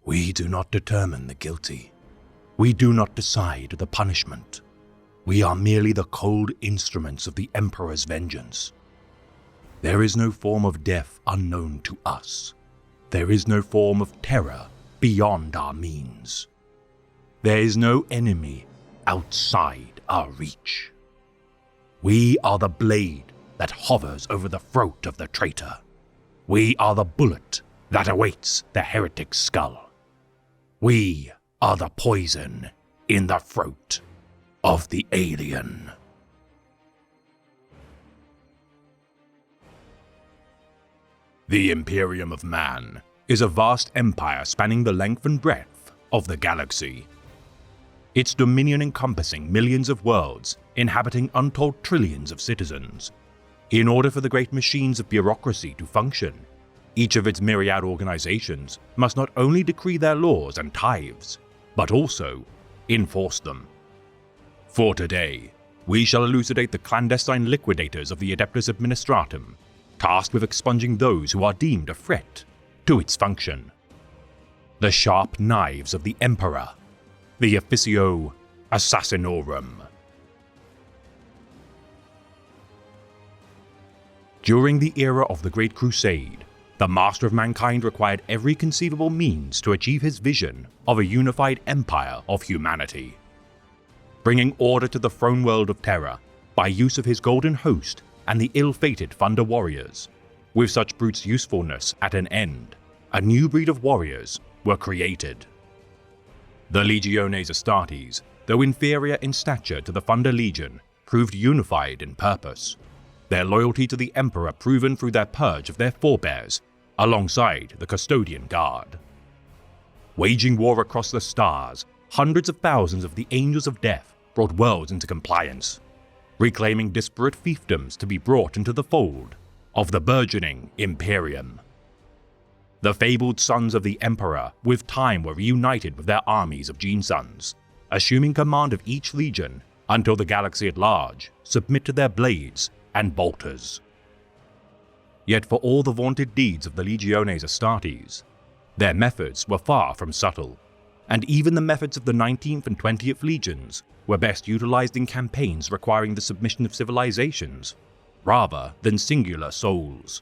We do not determine the guilty. We do not decide the punishment. We are merely the cold instruments of the Emperor's vengeance. There is no form of death unknown to us. There is no form of terror beyond our means. There is no enemy outside our reach. We are the blade that hovers over the throat of the traitor. We are the bullet that awaits the heretic's skull. We are the poison in the throat of the alien. The Imperium of Man is a vast empire spanning the length and breadth of the galaxy. Its dominion encompassing millions of worlds, inhabiting untold trillions of citizens. In order for the great machines of bureaucracy to function, each of its myriad organizations must not only decree their laws and tithes, but also enforce them. For today, we shall elucidate the clandestine liquidators of the Adeptus Administratum, tasked with expunging those who are deemed a threat to its function. The sharp knives of the Emperor, the Officio Assassinorum. During the era of the Great Crusade, the Master of Mankind required every conceivable means to achieve his vision of a unified empire of humanity. Bringing order to the throne world of terror by use of his golden host and the ill-fated Thunder Warriors. With such brute's usefulness at an end, a new breed of warriors were created. The Legiones Astartes, though inferior in stature to the Thunder Legion, proved unified in purpose, their loyalty to the Emperor proven through their purge of their forebears, alongside the Custodian Guard. Waging war across the stars, hundreds of thousands of the Angels of Death brought worlds into compliance, reclaiming disparate fiefdoms to be brought into the fold of the burgeoning Imperium. The fabled sons of the Emperor with time were reunited with their armies of Gene-Sons, assuming command of each legion until the galaxy at large submit to their blades and bolters. Yet for all the vaunted deeds of the Legiones Astartes, their methods were far from subtle, and even the methods of the 19th and 20th Legions were best utilized in campaigns requiring the submission of civilizations, rather than singular souls.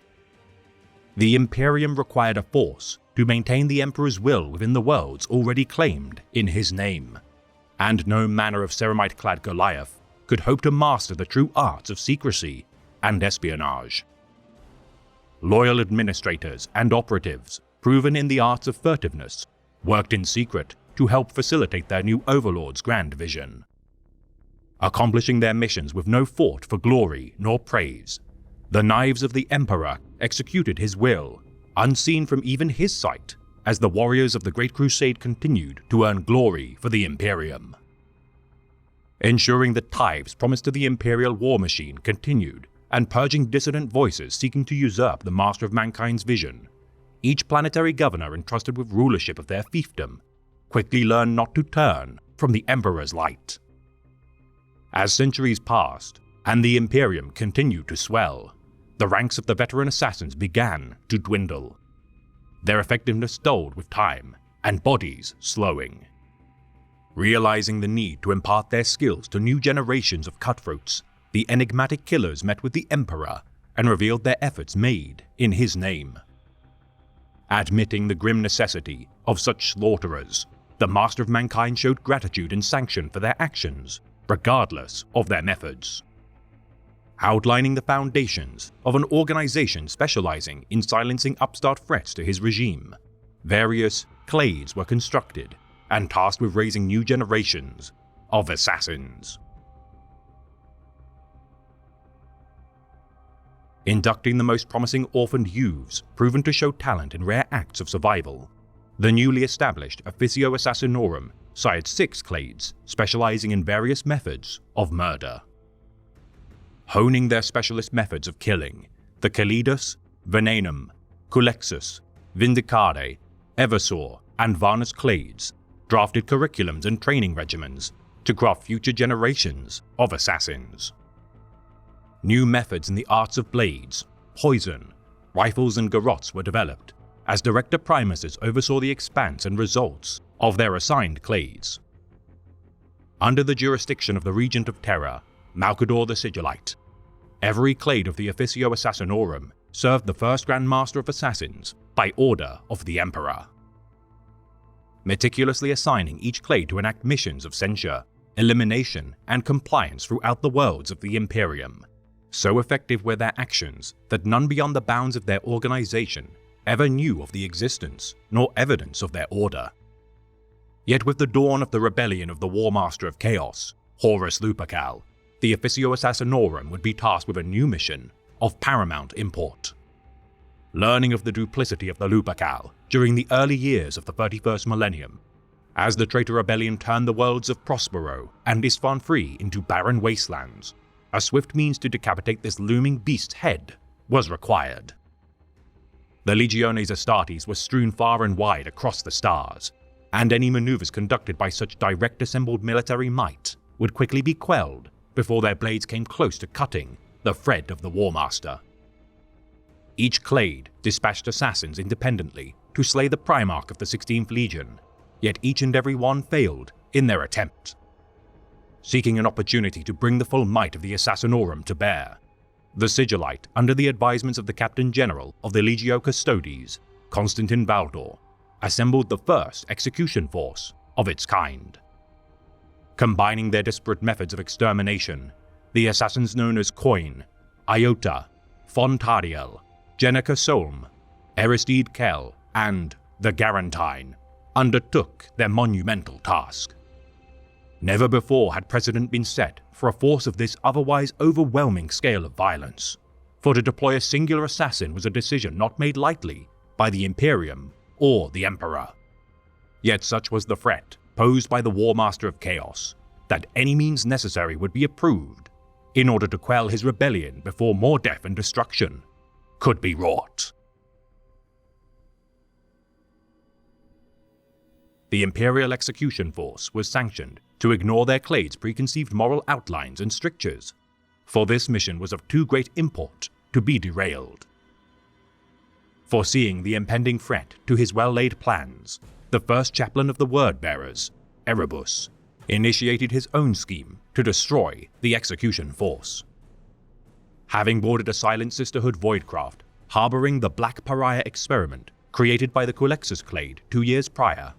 The Imperium required a force to maintain the Emperor's will within the worlds already claimed in his name, and no manner of ceramite-clad Goliath could hope to master the true arts of secrecy and espionage. Loyal administrators and operatives, proven in the arts of furtiveness, worked in secret to help facilitate their new overlord's grand vision. Accomplishing their missions with no thought for glory nor praise, the knives of the Emperor executed his will, unseen from even his sight, as the warriors of the Great Crusade continued to earn glory for the Imperium. Ensuring that tithes promised to the Imperial war machine continued, and purging dissident voices seeking to usurp the Master of Mankind's vision, each planetary governor entrusted with rulership of their fiefdom quickly learned not to turn from the Emperor's light. As centuries passed, and the Imperium continued to swell, the ranks of the veteran assassins began to dwindle, their effectiveness dulled with time, and bodies slowing. Realizing the need to impart their skills to new generations of cutthroats, the enigmatic killers met with the Emperor and revealed their efforts made in his name. Admitting the grim necessity of such slaughterers, the Master of Mankind showed gratitude and sanction for their actions, regardless of their methods. Outlining the foundations of an organization specializing in silencing upstart threats to his regime, various clades were constructed and tasked with raising new generations of assassins. Inducting the most promising orphaned youths proven to show talent in rare acts of survival, the newly established Officio Assassinorum sired 6 clades specializing in various methods of murder. Honing their specialist methods of killing, the Calidus, Venenum, Culexus, Vindicare, Eversor, and Varnus clades drafted curriculums and training regimens to craft future generations of assassins. New methods in the arts of blades, poison, rifles and garrots were developed, as Director Primuses oversaw the expanse and results of their assigned clades. Under the jurisdiction of the Regent of Terra, Malcador the Sigillite, every clade of the Officio Assassinorum served the first Grand Master of Assassins by order of the Emperor, meticulously assigning each clade to enact missions of censure, elimination, and compliance throughout the worlds of the Imperium. So effective were their actions that none beyond the bounds of their organization ever knew of the existence nor evidence of their order. Yet with the dawn of the rebellion of the War Master of Chaos, Horus Lupercal, the Officio Assassinorum would be tasked with a new mission of paramount import. Learning of the duplicity of the Lupercal during the early years of the 31st millennium, as the traitor rebellion turned the worlds of Prospero and Istvan Free into barren wastelands, a swift means to decapitate this looming beast's head was required. The Legiones Astartes were strewn far and wide across the stars, and any maneuvers conducted by such direct assembled military might would quickly be quelled before their blades came close to cutting the thread of the War Master. Each clade dispatched assassins independently to slay the Primarch of the 16th Legion, yet each and every one failed in their attempt. Seeking an opportunity to bring the full might of the Assassinorum to bear, the Sigillite, under the advisements of the Captain General of the Legio Custodes, Constantin Valdor, assembled the first execution force of its kind. Combining their disparate methods of extermination, the assassins known as Coin, Iota, Fontariel, Jenica Solm, Aristide Kell, and the Garantine undertook their monumental task. Never before had precedent been set for a force of this otherwise overwhelming scale of violence, for to deploy a singular assassin was a decision not made lightly by the Imperium or the Emperor. Yet such was the threat posed by the War Master of Chaos, that any means necessary would be approved in order to quell his rebellion before more death and destruction could be wrought. The Imperial Execution Force was sanctioned to ignore their clade's preconceived moral outlines and strictures, for this mission was of too great import to be derailed. Foreseeing the impending threat to his well-laid plans, the first chaplain of the Word-Bearers, Erebus, initiated his own scheme to destroy the execution force. Having boarded a Silent Sisterhood voidcraft harboring the Black Pariah experiment created by the Culexus clade 2 years prior,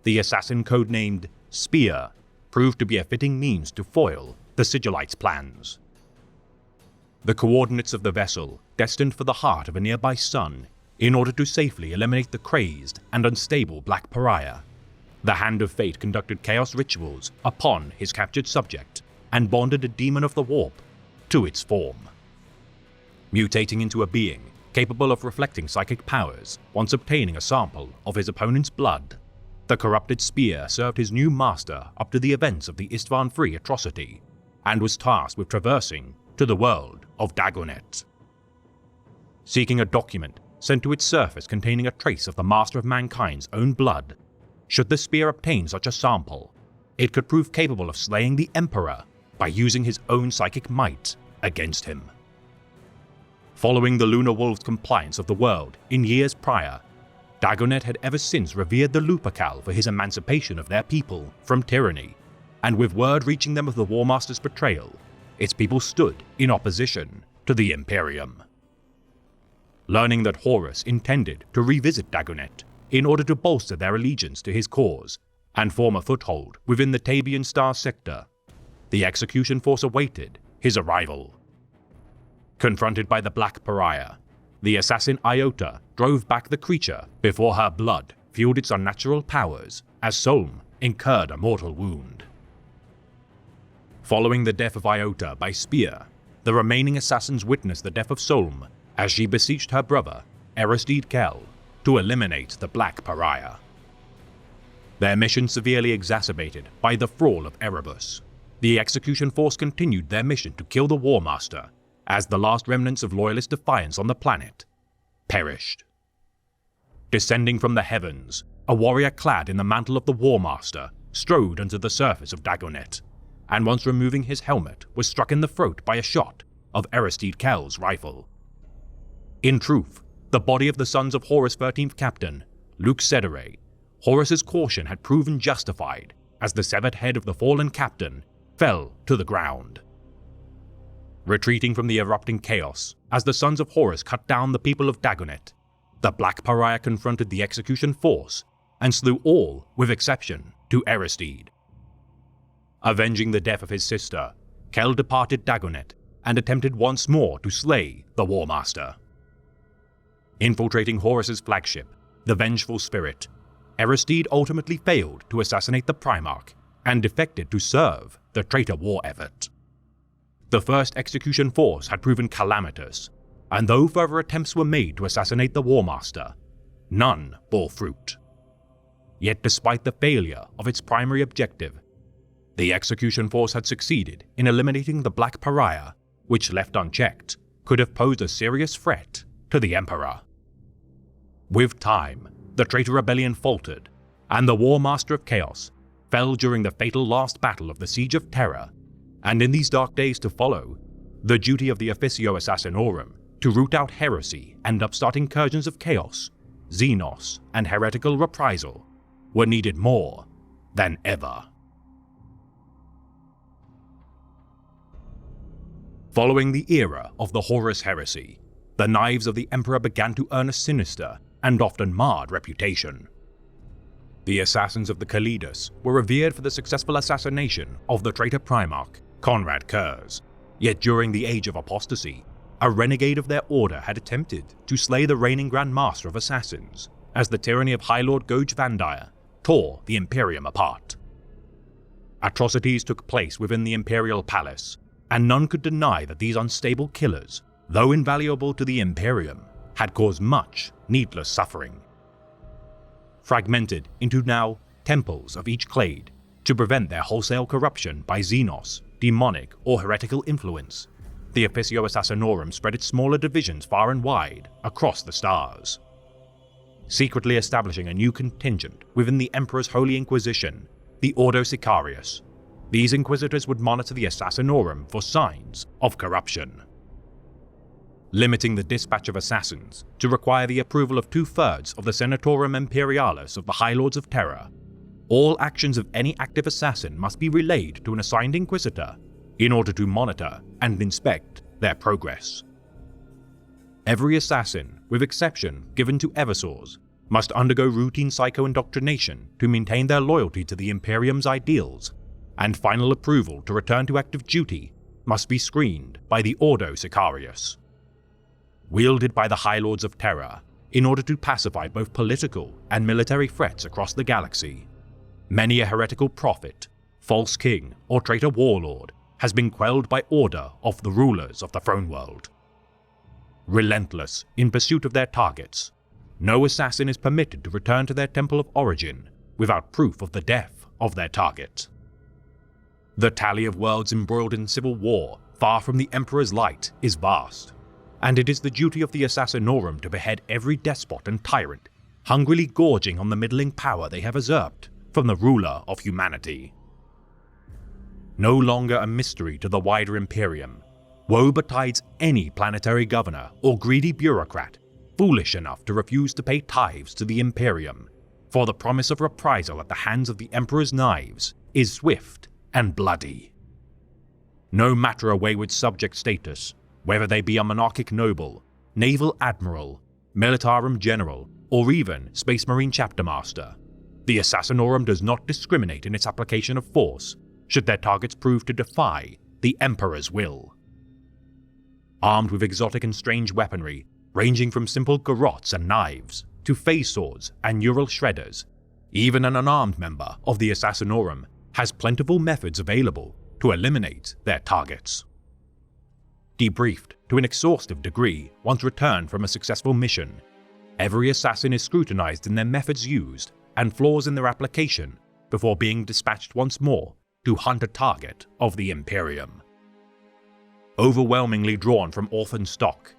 the assassin codenamed Spear proved to be a fitting means to foil the Sigillite's plans. The coordinates of the vessel destined for the heart of a nearby sun in order to safely eliminate the crazed and unstable Black Pariah. The Hand of Fate conducted chaos rituals upon his captured subject and bonded a demon of the warp to its form. Mutating into a being capable of reflecting psychic powers once obtaining a sample of his opponent's blood, the corrupted Spear served his new master up to the events of the Istvan Free atrocity, and was tasked with traversing to the world of Dagonet. Seeking a document sent to its surface containing a trace of the Master of Mankind's own blood, should the Spear obtain such a sample, it could prove capable of slaying the Emperor by using his own psychic might against him. Following the Lunar Wolves' compliance of the world in years prior, Dagonet had ever since revered the Lupercal for his emancipation of their people from tyranny, and with word reaching them of the War Master's betrayal, its people stood in opposition to the Imperium. Learning that Horus intended to revisit Dagonet in order to bolster their allegiance to his cause and form a foothold within the Tabian Star sector, the execution force awaited his arrival. Confronted by the Black Pariah, the assassin Iota drove back the creature before her blood fueled its unnatural powers as Solm incurred a mortal wound. Following the death of Iota by Spear, the remaining assassins witnessed the death of Solm as she beseeched her brother, Aristide Kell, to eliminate the Black Pariah. Their mission severely exacerbated by the thrall of Erebus, the execution force continued their mission to kill the War Master as the last remnants of loyalist defiance on the planet perished. Descending from the heavens, a warrior clad in the mantle of the War Master strode onto the surface of Dagonet, and once removing his helmet was struck in the throat by a shot of Aristide Kell's rifle. In truth, the body of the sons of Horus' 13th captain, Luke Cedere, Horus's caution had proven justified as the severed head of the fallen captain fell to the ground. Retreating from the erupting chaos, as the sons of Horus cut down the people of Dagonet, the Black Pariah confronted the execution force and slew all with exception to Aristide. Avenging the death of his sister, Kel departed Dagonet and attempted once more to slay the War Master. Infiltrating Horus's flagship, the Vengeful Spirit, Aristide ultimately failed to assassinate the Primarch and defected to serve the traitor war effort. The first execution force had proven calamitous, and though further attempts were made to assassinate the War Master, none bore fruit. Yet despite the failure of its primary objective, the execution force had succeeded in eliminating the Black Pariah, which left unchecked could have posed a serious threat to the Emperor. With time, the traitor rebellion faltered, and the War Master of Chaos fell during the fatal last battle of the Siege of Terra, and in these dark days to follow, the duty of the Officio Assassinorum to root out heresy and upstart incursions of chaos, xenos, and heretical reprisal were needed more than ever. Following the era of the Horus heresy, the Knives of the Emperor began to earn a sinister and often marred reputation. The assassins of the Kalidas were revered for the successful assassination of the traitor Primarch, Konrad Curze, yet during the Age of Apostasy, a renegade of their order had attempted to slay the reigning Grand Master of Assassins, as the tyranny of High Lord Goj Vandire tore the Imperium apart. Atrocities took place within the Imperial Palace, and none could deny that these unstable killers, though invaluable to the Imperium, had caused much needless suffering. Fragmented into now temples of each clade to prevent their wholesale corruption by xenos, demonic, or heretical influence, the Officio Assassinorum spread its smaller divisions far and wide across the stars. Secretly establishing a new contingent within the Emperor's Holy Inquisition, the Ordo Sicarius, these inquisitors would monitor the Assassinorum for signs of corruption. Limiting the dispatch of assassins to require the approval of 2/3 of the Senatorum Imperialis of the High Lords of Terra, all actions of any active assassin must be relayed to an assigned inquisitor in order to monitor and inspect their progress. Every assassin, with exception given to Eversors, must undergo routine psycho-indoctrination to maintain their loyalty to the Imperium's ideals, and final approval to return to active duty must be screened by the Ordo Sicarius. Wielded by the High Lords of Terra in order to pacify both political and military threats across the galaxy, many a heretical prophet, false king, or traitor warlord has been quelled by order of the rulers of the Throne World. Relentless in pursuit of their targets, no assassin is permitted to return to their temple of origin without proof of the death of their target. The tally of worlds embroiled in civil war far from the Emperor's light is vast, and it is the duty of the Assassinorum to behead every despot and tyrant hungrily gorging on the middling power they have usurped from the ruler of humanity. No longer a mystery to the wider Imperium, woe betides any planetary governor or greedy bureaucrat foolish enough to refuse to pay tithes to the Imperium, for the promise of reprisal at the hands of the Emperor's knives is swift and bloody. No matter a wayward subject status, whether they be a monarchic noble, naval admiral, militarum general, or even Space Marine chapter master, the Assassinorum does not discriminate in its application of force should their targets prove to defy the Emperor's will. Armed with exotic and strange weaponry, ranging from simple garrots and knives to phase swords and neural shredders, even an unarmed member of the Assassinorum has plentiful methods available to eliminate their targets. Debriefed to an exhaustive degree once returned from a successful mission, every assassin is scrutinized in their methods used and flaws in their application before being dispatched once more to hunt a target of the Imperium. Overwhelmingly drawn from orphan stock,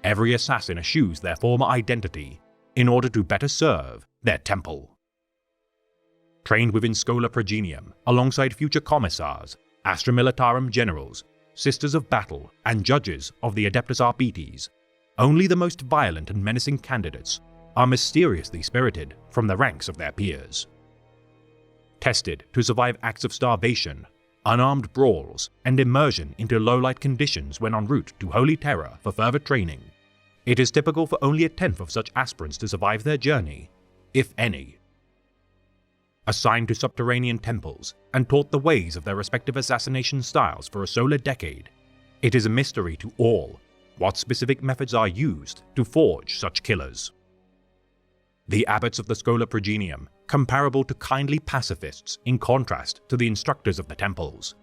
every assassin eschews their former identity in order to better serve their temple. Trained within Schola Progenium alongside future commissars, Astra Militarum generals, Sisters of Battle, and judges of the Adeptus Arbites, Only the most violent and menacing candidates are mysteriously spirited from the ranks of their peers. Tested to survive acts of starvation, unarmed brawls, and immersion into low-light conditions when en route to Holy Terror for further training, it is typical for only 1/10 of such aspirants to survive their journey, if any. Assigned to subterranean temples and taught the ways of their respective assassination styles for a solar decade, it is a mystery to all what specific methods are used to forge such killers. The abbots of the Schola Progenium, comparable to kindly pacifists in contrast to the instructors of the temples.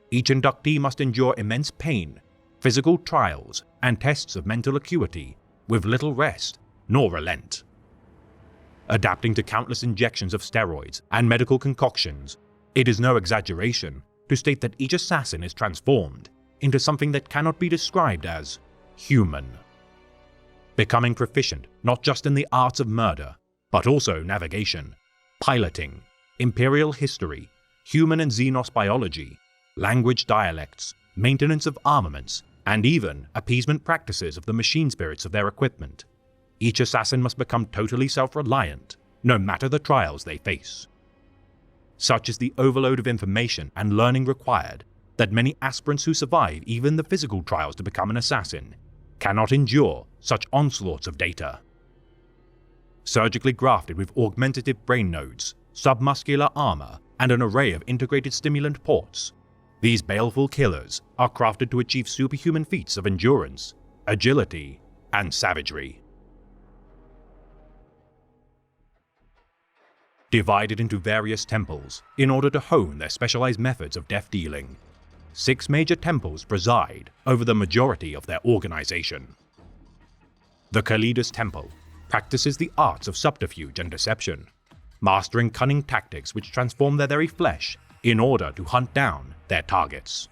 Each inductee must endure immense pain, physical trials, and tests of mental acuity with little rest nor relent. Adapting to countless injections of steroids and medical concoctions, it is no exaggeration to state that each assassin is transformed into something that cannot be described as human. Becoming proficient not just in the arts of murder, but also navigation, piloting, imperial history, human and Xenos biology, language dialects, maintenance of armaments, and even appeasement practices of the machine spirits of their equipment. Each assassin must become totally self-reliant, no matter the trials they face. Such is the overload of information and learning required that many aspirants who survive even the physical trials to become an assassin cannot endure such onslaughts of data. Surgically grafted with augmentative brain nodes, submuscular armor, and an array of integrated stimulant ports, these baleful killers are crafted to achieve superhuman feats of endurance, agility, and savagery. Divided into various temples in order to hone their specialized methods of death dealing, 6 major temples preside over the majority of their organization. The Kalidas Temple practices the arts of subterfuge and deception, mastering cunning tactics which transform their very flesh in order to hunt down their targets.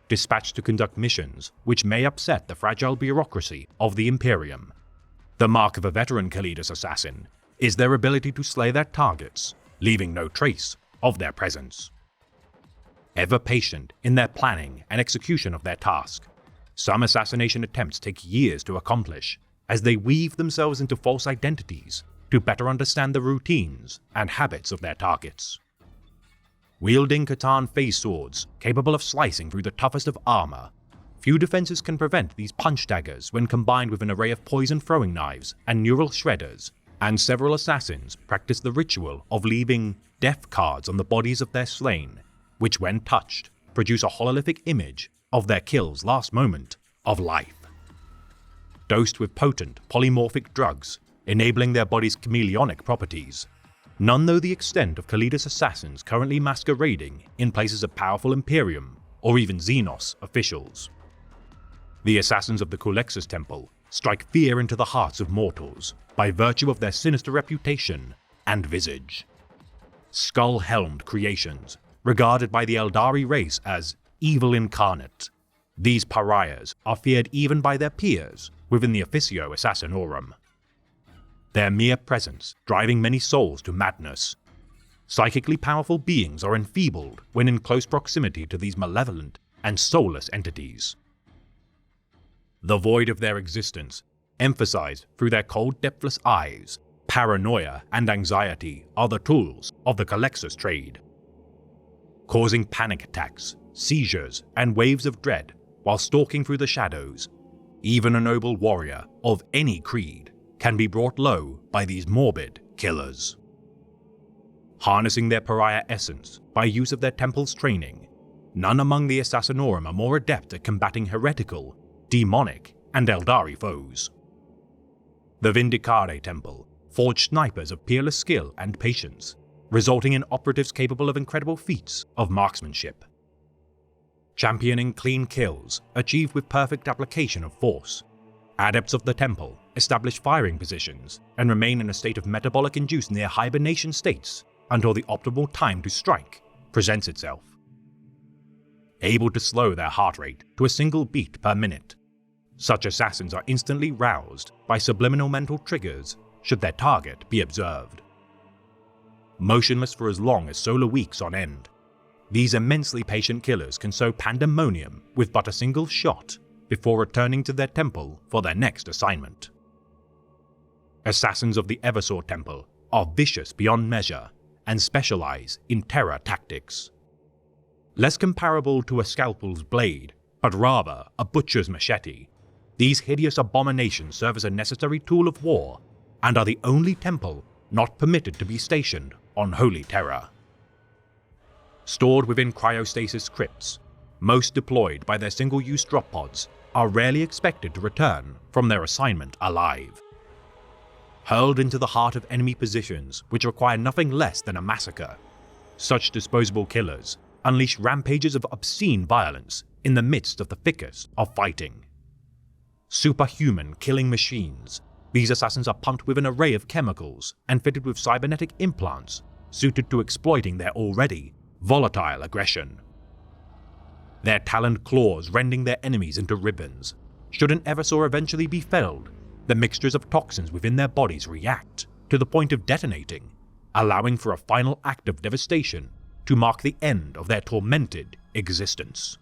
Dispatched to conduct missions which may upset the fragile bureaucracy of the Imperium, the mark of a veteran Kalidas assassin is their ability to slay their targets, leaving no trace of their presence. Ever patient in their planning and execution of their task, some assassination attempts take years to accomplish as they weave themselves into false identities to better understand the routines and habits of their targets. Wielding Catan phase swords capable of slicing through the toughest of armor, few defenses can prevent these punch daggers when combined with an array of poison throwing knives and neural shredders, and several assassins practice the ritual of leaving death cards on the bodies of their slain, which when touched produce a hololithic image of their kill's last moment of life. Dosed with potent polymorphic drugs, enabling their body's chameleonic properties, none know the extent of Kalidas assassins currently masquerading in places of powerful Imperium or even Xenos officials. The assassins of the Culexus Temple strike fear into the hearts of mortals by virtue of their sinister reputation and visage. Skull-helmed creations, regarded by the Eldari race as evil incarnate, these pariahs are feared even by their peers within the Officio Assassinorum. Their mere presence driving many souls to madness. Psychically powerful beings are enfeebled when in close proximity to these malevolent and soulless entities. The void of their existence, emphasized through their cold, depthless eyes, paranoia and anxiety are the tools of the Culexus trade. Causing panic attacks, seizures, and waves of dread while stalking through the shadows, even a noble warrior of any creed can be brought low by these morbid killers. Harnessing their pariah essence by use of their temple's training, none among the Assassinorum are more adept at combating heretical, demonic, and Eldari foes. The Vindicare Temple forged snipers of peerless skill and patience, resulting in operatives capable of incredible feats of marksmanship. Championing clean kills achieved with perfect application of force, adepts of the temple establish firing positions and remain in a state of metabolic-induced near hibernation states until the optimal time to strike presents itself. Able to slow their heart rate to a single beat per minute, such assassins are instantly roused by subliminal mental triggers should their target be observed. Motionless for as long as solar weeks on end, these immensely patient killers can sow pandemonium with but a single shot before returning to their temple for their next assignment. Assassins of the Eversor Temple are vicious beyond measure and specialize in terror tactics. Less comparable to a scalpel's blade, but rather a butcher's machete, these hideous abominations serve as a necessary tool of war and are the only temple not permitted to be stationed on Holy Terra. Stored within cryostasis crypts, most deployed by their single-use drop pods are rarely expected to return from their assignment alive. Hurled into the heart of enemy positions which require nothing less than a massacre, such disposable killers unleash rampages of obscene violence in the midst of the thickest of fighting. Superhuman killing machines, these assassins are pumped with an array of chemicals and fitted with cybernetic implants suited to exploiting their already volatile aggression. Their taloned claws rending their enemies into ribbons. Should an Eversor eventually be felled, the mixtures of toxins within their bodies react to the point of detonating, allowing for a final act of devastation to mark the end of their tormented existence.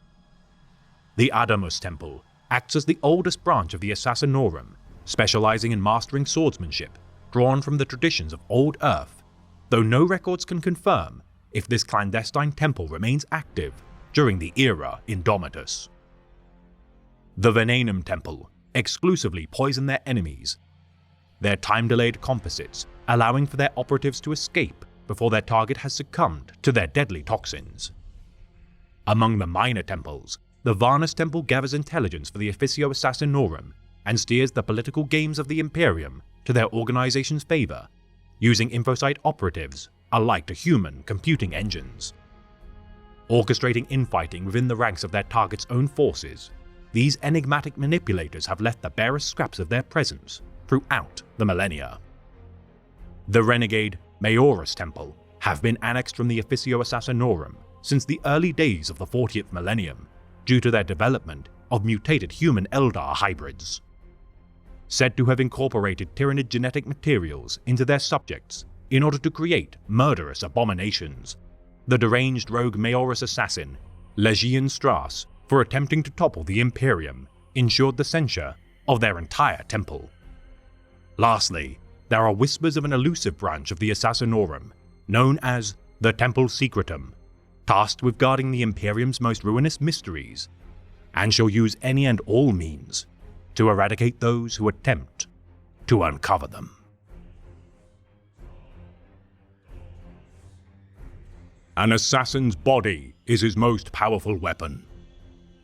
The Adamus Temple acts as the oldest branch of the Assassinorum, specializing in mastering swordsmanship drawn from the traditions of Old Earth, though no records can confirm if this clandestine temple remains active during the era Indomitus. The Venenum Temple exclusively poison their enemies, their time-delayed composites allowing for their operatives to escape before their target has succumbed to their deadly toxins. Among the minor temples, the Varnus Temple gathers intelligence for the Officio Assassinorum and steers the political games of the Imperium to their organization's favor, using InfoSight operatives alike to human computing engines. Orchestrating infighting within the ranks of their target's own forces, these enigmatic manipulators have left the barest scraps of their presence throughout the millennia. The renegade Mayorus Temple have been annexed from the Officio Assassinorum since the early days of the 40th millennium due to their development of mutated human Eldar hybrids. Said to have incorporated Tyranid genetic materials into their subjects in order to create murderous abominations, the deranged rogue Mayorus assassin, Legion Strass, for attempting to topple the Imperium, ensured the censure of their entire temple. Lastly, there are whispers of an elusive branch of the Assassinorum, known as the Temple Secretum, tasked with guarding the Imperium's most ruinous mysteries, and shall use any and all means to eradicate those who attempt to uncover them. An assassin's body is his most powerful weapon.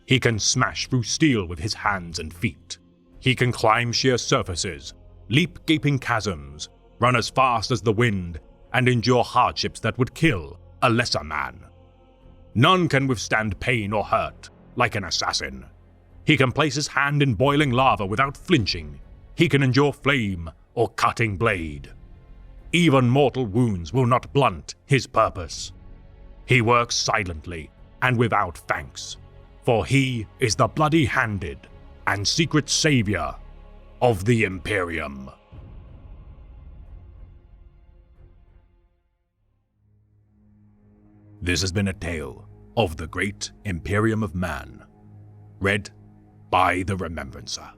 He can smash through steel with his hands and feet. He can climb sheer surfaces, leap gaping chasms, run as fast as the wind, and endure hardships that would kill a lesser man. None can withstand pain or hurt like an assassin. He can place his hand in boiling lava without flinching. He can endure flame or cutting blade. Even mortal wounds will not blunt his purpose. He works silently and without thanks, for he is the bloody-handed and secret savior of the Imperium. This has been a tale of the Great Imperium of Man, read by the Remembrancer.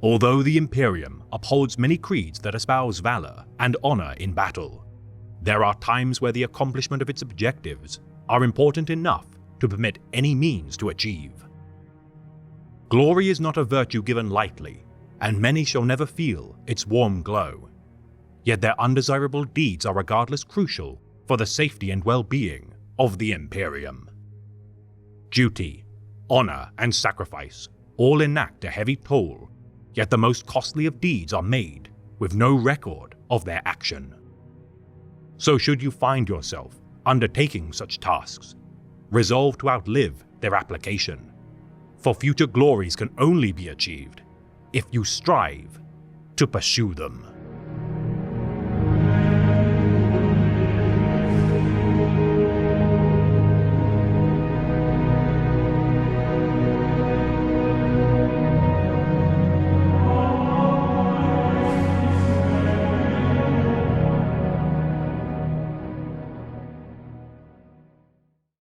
Although the Imperium upholds many creeds that espouse valor and honor in battle, there are times where the accomplishment of its objectives are important enough to permit any means to achieve. Glory is not a virtue given lightly, and many shall never feel its warm glow. Yet their undesirable deeds are regardless crucial for the safety and well-being of the Imperium. Duty, honor, and sacrifice all enact a heavy toll, yet the most costly of deeds are made with no record of their action. So should you find yourself undertaking such tasks, resolve to outlive their application, for future glories can only be achieved if you strive to pursue them.